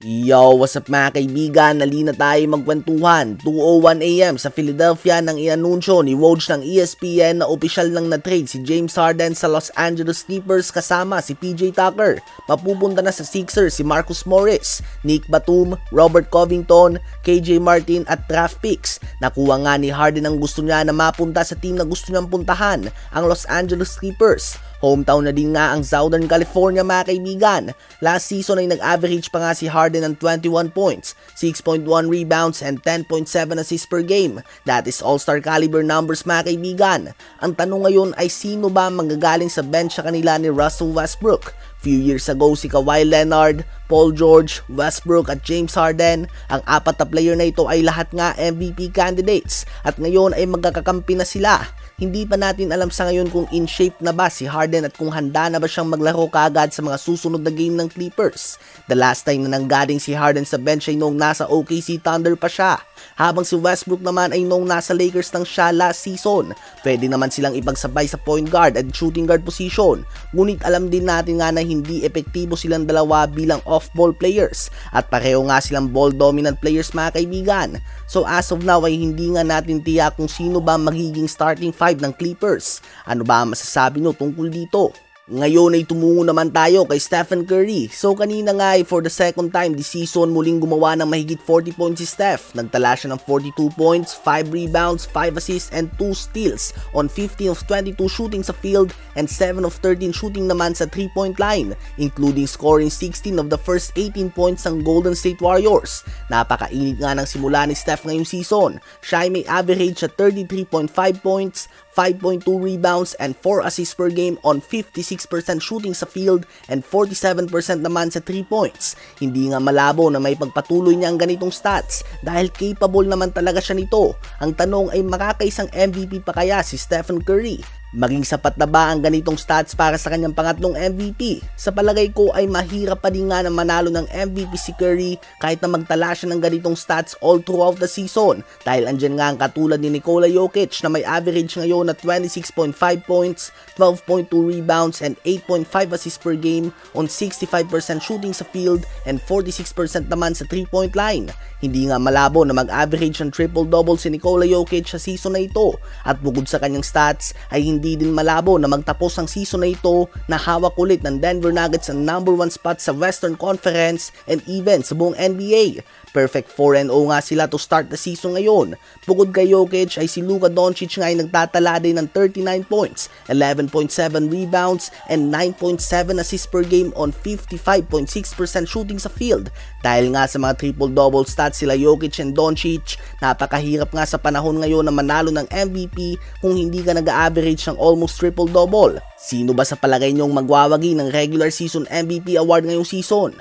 Yo, what's up mga kaibigan? Nali na tayo magkwentuhan. 2:01 AM sa Philadelphia nang inanunsyo ni Woj ng ESPN na opisyal lang na trade si James Harden sa Los Angeles Clippers kasama si PJ Tucker. Mapupunta na sa Sixers si Marcus Morris, Nick Batum, Robert Covington, KJ Martin at draft picks. Nakuha nga ni Harden ang gusto niya na mapunta sa team na gusto niyang puntahan, ang Los Angeles Clippers. Hometown na din nga ang Southern California mga kaibigan. Last season ay nag-average pa nga si Harden ng 21 points, 6.1 rebounds and 10.7 assists per game. That is all-star caliber numbers mga kaibigan. Ang tanong ngayon ay sino ba manggagaling sa bench sa kanila ni Russell Westbrook? Few years ago si Kawhi Leonard, Paul George, Westbrook at James Harden, ang apat na player na ito ay lahat nga MVP candidates at ngayon ay magkakakampi na sila. Hindi pa natin alam sa ngayon kung in shape na ba si Harden at kung handa na ba siyang maglaro kaagad sa mga susunod na game ng Clippers. The last time na nanggaling si Harden sa bench ay noong nasa OKC Thunder pa siya. Habang si Westbrook naman ay noong nasa Lakers lang siya last season. Pwede naman silang ipagsabay sa point guard at shooting guard position. Ngunit alam din natin nga na hindi epektibo silang dalawa bilang off-ball players. At pareho nga silang ball dominant players mga kaibigan. So as of now ay hindi nga natin tiyak kung sino ba magiging starting five ng Clippers. Ano ba masasabi nyo tungkol dito? Ngayon ay tumungo naman tayo kay Stephen Curry. So kanina nga ay for the second time this season muling gumawa ng mahigit 40 points si Steph. Nagtala siya ng 42 points, 5 rebounds, 5 assists and 2 steals on 15 of 22 shooting sa field and 7 of 13 shooting naman sa 3-point line, including scoring 16 of the first 18 points ng Golden State Warriors. Napakainit nga ng simula ni Steph ngayong season. Siya ay may average sa 33.5 points, 5.2 rebounds and 4 assists per game on 56% shooting sa field and 47% naman sa 3 points. Hindi nga malabo na may pagpatuloy niya ang ganitong stats dahil capable naman talaga siya nito. Ang tanong ay makakaisang MVP pa kaya si Stephen Curry? Maging sapat na ba ang ganitong stats para sa kanyang pangatlong MVP? Sa palagay ko ay mahirap pa din nga na manalo ng MVP si Curry kahit na magtala siya ng ganitong stats all throughout the season dahil andyan nga ang katulad ni Nikola Jokic na may average ngayon na 26.5 points, 12.2 rebounds and 8.5 assists per game on 65% shooting sa field and 46% naman sa 3-point line. Hindi nga malabo na mag-average ng triple-double si Nikola Jokic sa season na ito at bukod sa kanyang stats ay hindi din malabo na magtapos ang season na ito na hawak ulit ng Denver Nuggets ang number 1 spot sa Western Conference and even sa buong NBA. Perfect 4-0 nga sila to start the season ngayon. Bukod kay Jokic ay si Luka Doncic nga ay nagtatala din ng 39 points, 11.7 rebounds and 9.7 assists per game on 55.6% shooting sa field. Dahil nga sa mga triple-double stats sila Jokic and Doncic, napakahirap nga sa panahon ngayon na manalo ng MVP kung hindi ka nag-average ng almost triple-double. Sino ba sa palagay nyong magwawagi ng regular season MVP award ngayong season?